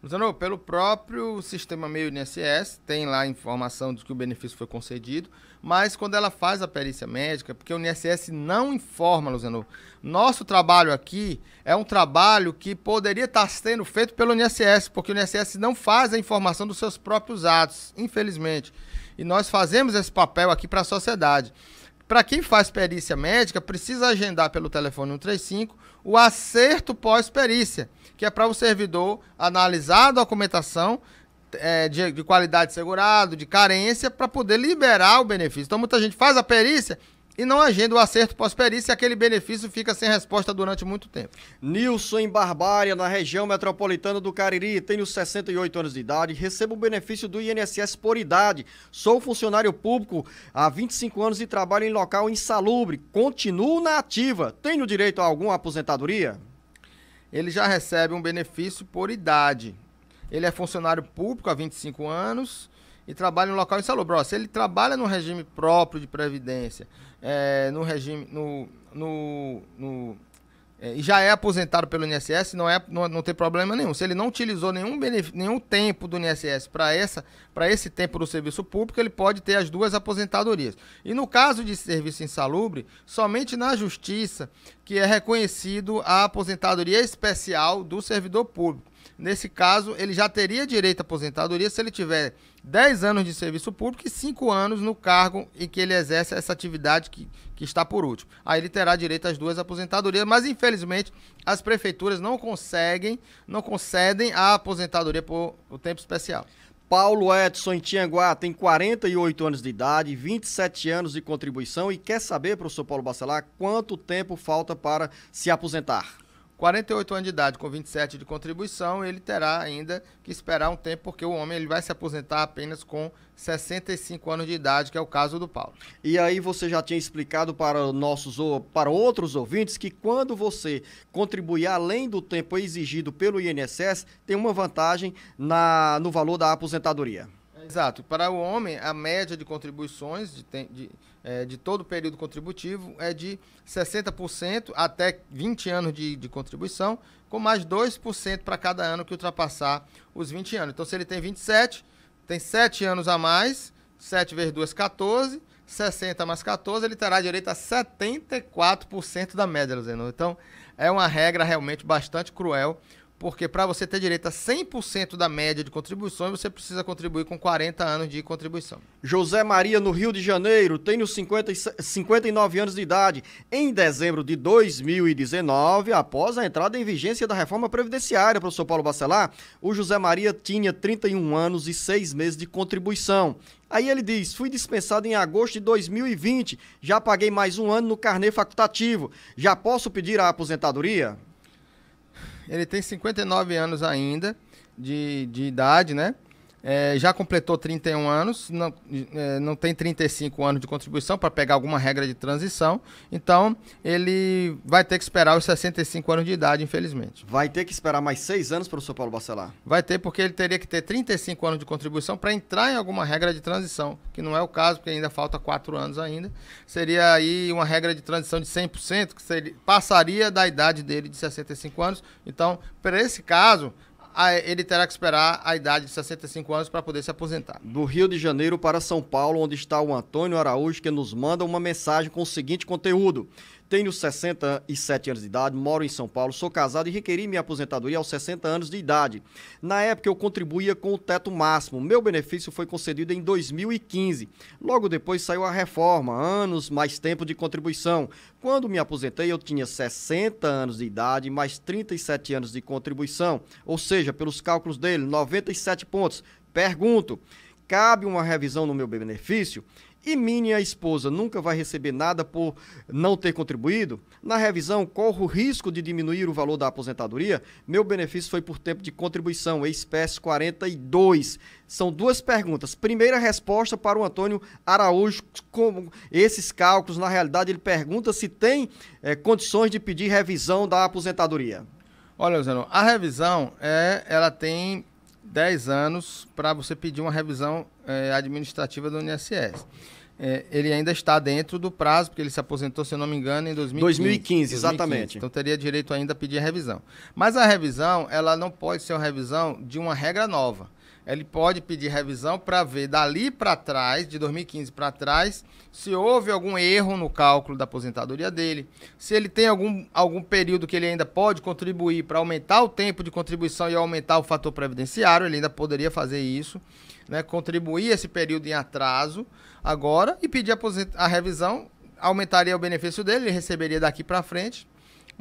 Luciano, pelo próprio sistema Meu INSS, tem lá a informação de que o benefício foi concedido, mas quando ela faz a perícia médica, porque o INSS não informa, Luciano, nosso trabalho aqui é um trabalho que poderia estar sendo feito pelo INSS, porque o INSS não faz a informação dos seus próprios atos, infelizmente. E nós fazemos esse papel aqui para a sociedade. Para quem faz perícia médica, precisa agendar pelo telefone 135 o acerto pós-perícia, que é para o servidor analisar a documentação de qualidade de segurado, de carência, para poder liberar o benefício. Então, muita gente faz a perícia e não agenda o acerto pós-perícia e aquele benefício fica sem resposta durante muito tempo. Nilson em Barbária, na região metropolitana do Cariri. Tenho 68 anos de idade, recebo o benefício do INSS por idade. Sou funcionário público há 25 anos e trabalho em local insalubre. Continuo na ativa. Tenho direito a alguma aposentadoria? Ele já recebe um benefício por idade. Ele é funcionário público há 25 anos e trabalha em local insalubre. Se ele trabalha no regime próprio de previdência, no regime, e já é aposentado pelo INSS, não tem problema nenhum. Se ele não utilizou nenhum tempo do INSS para esse tempo do serviço público, ele pode ter as duas aposentadorias. E no caso de serviço insalubre, somente na Justiça que é reconhecido a aposentadoria especial do servidor público. Nesse caso, ele já teria direito à aposentadoria se ele tiver 10 anos de serviço público e 5 anos no cargo em que ele exerce essa atividade que está por último. Aí ele terá direito às duas aposentadorias, mas infelizmente as prefeituras não concedem a aposentadoria por tempo especial. Paulo Edson em Tianguá tem 48 anos de idade, 27 anos de contribuição e quer saber, professor Paulo Bacelar, quanto tempo falta para se aposentar? 48 anos de idade com 27 de contribuição, ele terá ainda que esperar um tempo, porque o homem ele vai se aposentar apenas com 65 anos de idade, que é o caso do Paulo. E aí você já tinha explicado para outros ouvintes que quando você contribuir além do tempo exigido pelo INSS, tem uma vantagem no valor da aposentadoria. Exato. Para o homem, a média de contribuições de todo o período contributivo é de 60% até 20 anos de contribuição, com mais 2% para cada ano que ultrapassar os 20 anos. Então, se ele tem 27, tem 7 anos a mais, 7 vezes 2, 14, 60 mais 14, ele terá direito a 74% da média, Luziano. Então, é uma regra realmente bastante cruel, porque para você ter direito a 100% da média de contribuições, você precisa contribuir com 40 anos de contribuição. José Maria, no Rio de Janeiro, tem 59 anos de idade. Em dezembro de 2019, após a entrada em vigência da reforma previdenciária, professor Paulo Bacelar, o José Maria tinha 31 anos e 6 meses de contribuição. Aí ele diz, fui dispensado em agosto de 2020, já paguei mais um ano no carnê facultativo. Já posso pedir a aposentadoria? Ele tem 59 anos ainda de idade, né? Já completou 31 anos, não tem 35 anos de contribuição para pegar alguma regra de transição. Então, ele vai ter que esperar os 65 anos de idade, infelizmente. Vai ter que esperar mais 6 anos, professor Paulo Bacelar? Vai ter, porque ele teria que ter 35 anos de contribuição para entrar em alguma regra de transição, que não é o caso, porque ainda falta 4 anos ainda. Seria aí uma regra de transição de 100%, que passaria da idade dele de 65 anos. Então, para esse caso, ele terá que esperar a idade de 65 anos para poder se aposentar. Do Rio de Janeiro para São Paulo, onde está o Antônio Araújo, que nos manda uma mensagem com o seguinte conteúdo. Tenho 67 anos de idade, moro em São Paulo, sou casado e requeri minha aposentadoria aos 60 anos de idade. Na época eu contribuía com o teto máximo. Meu benefício foi concedido em 2015. Logo depois saiu a reforma, anos mais tempo de contribuição. Quando me aposentei eu tinha 60 anos de idade mais 37 anos de contribuição. Ou seja, pelos cálculos dele, 97 pontos. Pergunto, cabe uma revisão no meu benefício? E minha esposa nunca vai receber nada por não ter contribuído? Na revisão, corro o risco de diminuir o valor da aposentadoria? Meu benefício foi por tempo de contribuição, espécie 42. São duas perguntas. Primeira resposta para o Antônio Araújo, com esses cálculos, na realidade ele pergunta se tem condições de pedir revisão da aposentadoria. Olha, Luciano, a revisão, ela tem 10 anos para você pedir uma revisão administrativa do INSS. Ele ainda está dentro do prazo, porque ele se aposentou, se eu não me engano, em 2015, exatamente. Então teria direito ainda a pedir a revisão. Mas a revisão, ela não pode ser uma revisão de uma regra nova. Ele pode pedir revisão para ver dali para trás, de 2015 para trás, se houve algum erro no cálculo da aposentadoria dele, se ele tem algum período que ele ainda pode contribuir para aumentar o tempo de contribuição e aumentar o fator previdenciário, ele ainda poderia fazer isso, né? Contribuir esse período em atraso agora e pedir a revisão, aumentaria o benefício dele, ele receberia daqui para frente,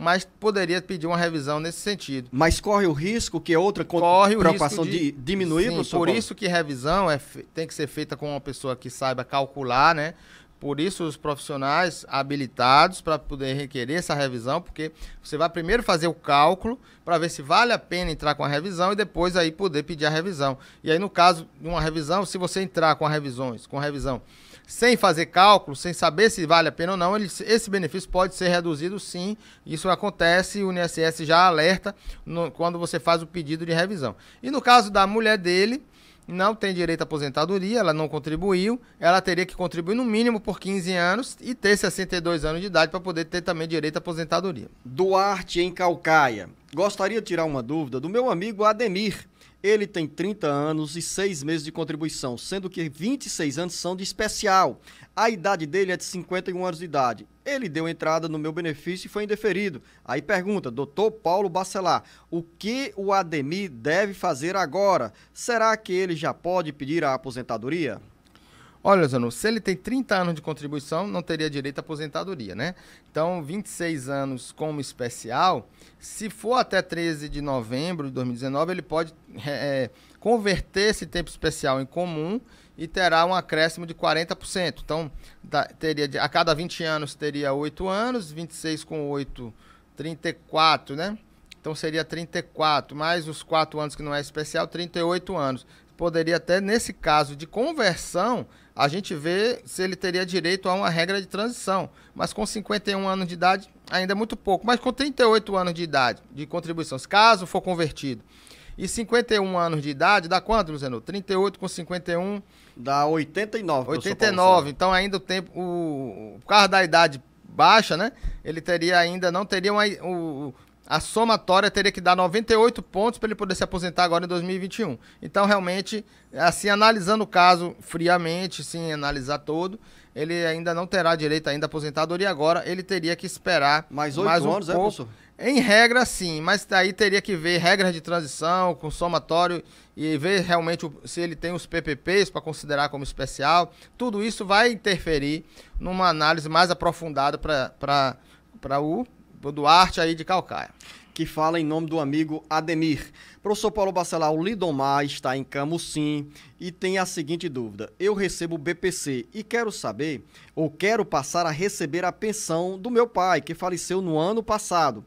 mas poderia pedir uma revisão nesse sentido. Mas corre o risco, que é outra preocupação de diminuir, professor? Por isso que revisão tem que ser feita com uma pessoa que saiba calcular, né? Por isso os profissionais habilitados para poder requerer essa revisão, porque você vai primeiro fazer o cálculo para ver se vale a pena entrar com a revisão e depois aí poder pedir a revisão. E aí no caso de uma revisão, se você entrar com revisão sem fazer cálculo, sem saber se vale a pena ou não, esse benefício pode ser reduzido sim. Isso acontece, o INSS já alerta quando você faz o pedido de revisão. E no caso da mulher dele, não tem direito à aposentadoria, ela não contribuiu, ela teria que contribuir no mínimo por 15 anos e ter 62 anos de idade para poder ter também direito à aposentadoria. Duarte, em Caucaia. Gostaria de tirar uma dúvida do meu amigo Ademir. Ele tem 30 anos e 6 meses de contribuição, sendo que 26 anos são de especial. A idade dele é de 51 anos de idade. Ele deu entrada no meu benefício e foi indeferido. Aí pergunta, doutor Paulo Bacelar, o que o Ademir deve fazer agora? Será que ele já pode pedir a aposentadoria? Olha, Zanu, se ele tem 30 anos de contribuição, não teria direito à aposentadoria, né? Então, 26 anos como especial, se for até 13 de novembro de 2019, ele pode converter esse tempo especial em comum e terá um acréscimo de 40%. Então, teria, a cada 20 anos teria 8 anos, 26 com 8, 34, né? Então, seria 34, mais os 4 anos que não é especial, 38 anos. Poderia até, nesse caso de conversão, a gente ver se ele teria direito a uma regra de transição. Mas com 51 anos de idade, ainda é muito pouco. Mas com 38 anos de idade de contribuição, caso for convertido, e 51 anos de idade, dá quanto, Luciano? 38 com 51... Dá 89. 89, então ainda o tempo, por causa da idade baixa, né? Ele teria ainda, não teria a somatória teria que dar 98 pontos para ele poder se aposentar agora em 2021. Então, realmente, assim, analisando o caso friamente, sem analisar todo, ele ainda não terá direito ainda à aposentadoria. Agora, ele teria que esperar mais 8 anos, pouco. Professor? Em regra, sim, mas daí teria que ver regras de transição com somatório e ver realmente se ele tem os PPPs para considerar como especial. Tudo isso vai interferir numa análise mais aprofundada para o Duarte aí de Caucaia. Que fala em nome do amigo Ademir. Professor Paulo Bacelar, o Lidomar está em Camusim e tem a seguinte dúvida. Eu recebo o BPC e quero saber, ou quero passar a receber a pensão do meu pai, que faleceu no ano passado.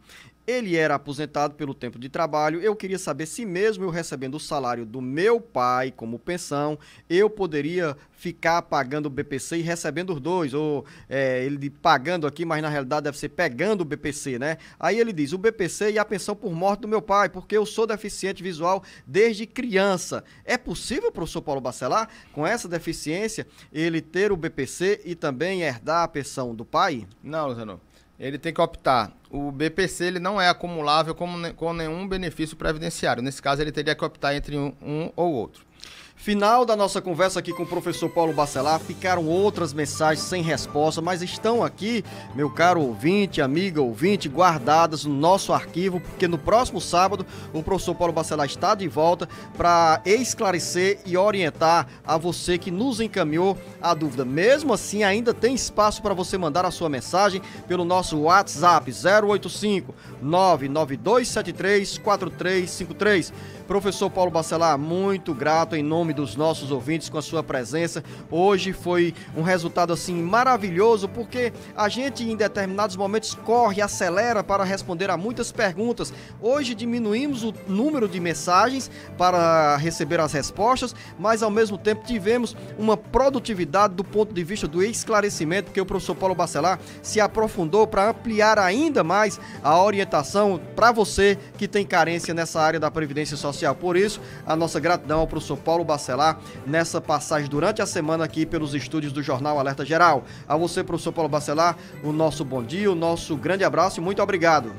Ele era aposentado pelo tempo de trabalho. Eu queria saber se mesmo eu recebendo o salário do meu pai como pensão, eu poderia ficar pagando o BPC e recebendo os dois. Ou ele pagando aqui, mas na realidade deve ser pegando o BPC, né? Aí ele diz, o BPC e a pensão por morte do meu pai, porque eu sou deficiente visual desde criança. É possível, professor Paulo Bacelar, com essa deficiência, ele ter o BPC e também herdar a pensão do pai? Não, Luciano. Ele tem que optar. O BPC ele não é acumulável com nenhum benefício previdenciário. Nesse caso, ele teria que optar entre um ou outro. Final da nossa conversa aqui com o professor Paulo Bacelar. Ficaram outras mensagens sem resposta, mas estão aqui, meu caro ouvinte, amiga ouvinte, guardadas no nosso arquivo, porque no próximo sábado o professor Paulo Bacelar está de volta para esclarecer e orientar a você que nos encaminhou a dúvida. Mesmo assim, ainda tem espaço para você mandar a sua mensagem pelo nosso WhatsApp 085 99273 4353. Professor Paulo Bacelar, muito grato em nome dos nossos ouvintes com a sua presença. Hoje foi um resultado assim maravilhoso, porque a gente em determinados momentos corre, acelera para responder a muitas perguntas. Hoje diminuímos o número de mensagens para receber as respostas, mas ao mesmo tempo tivemos uma produtividade do ponto de vista do esclarecimento, porque o professor Paulo Bacelar se aprofundou para ampliar ainda mais a orientação para você que tem carência nessa área da Previdência Social. Por isso, a nossa gratidão ao professor Paulo Bacelar nessa passagem durante a semana aqui pelos estúdios do Jornal Alerta Geral. A você, professor Paulo Bacelar, o nosso bom dia, o nosso grande abraço e muito obrigado.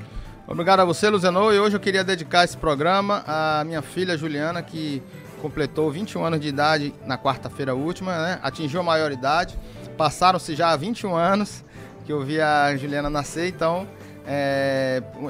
Obrigado a você, Luzenor, e hoje eu queria dedicar esse programa à minha filha Juliana, que completou 21 anos de idade na quarta-feira última, né? Atingiu a maioridade, passaram-se já 21 anos que eu vi a Juliana nascer, então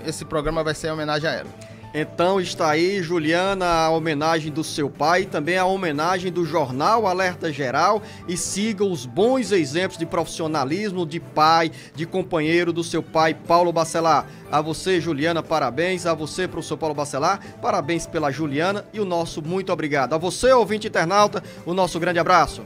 esse programa vai ser em homenagem a ela. Então está aí, Juliana, a homenagem do seu pai, também a homenagem do Jornal Alerta Geral, e siga os bons exemplos de profissionalismo, de pai, de companheiro do seu pai, Paulo Bacelar. A você, Juliana, parabéns. A você, professor Paulo Bacelar, parabéns pela Juliana e o nosso muito obrigado. A você, ouvinte internauta, o nosso grande abraço.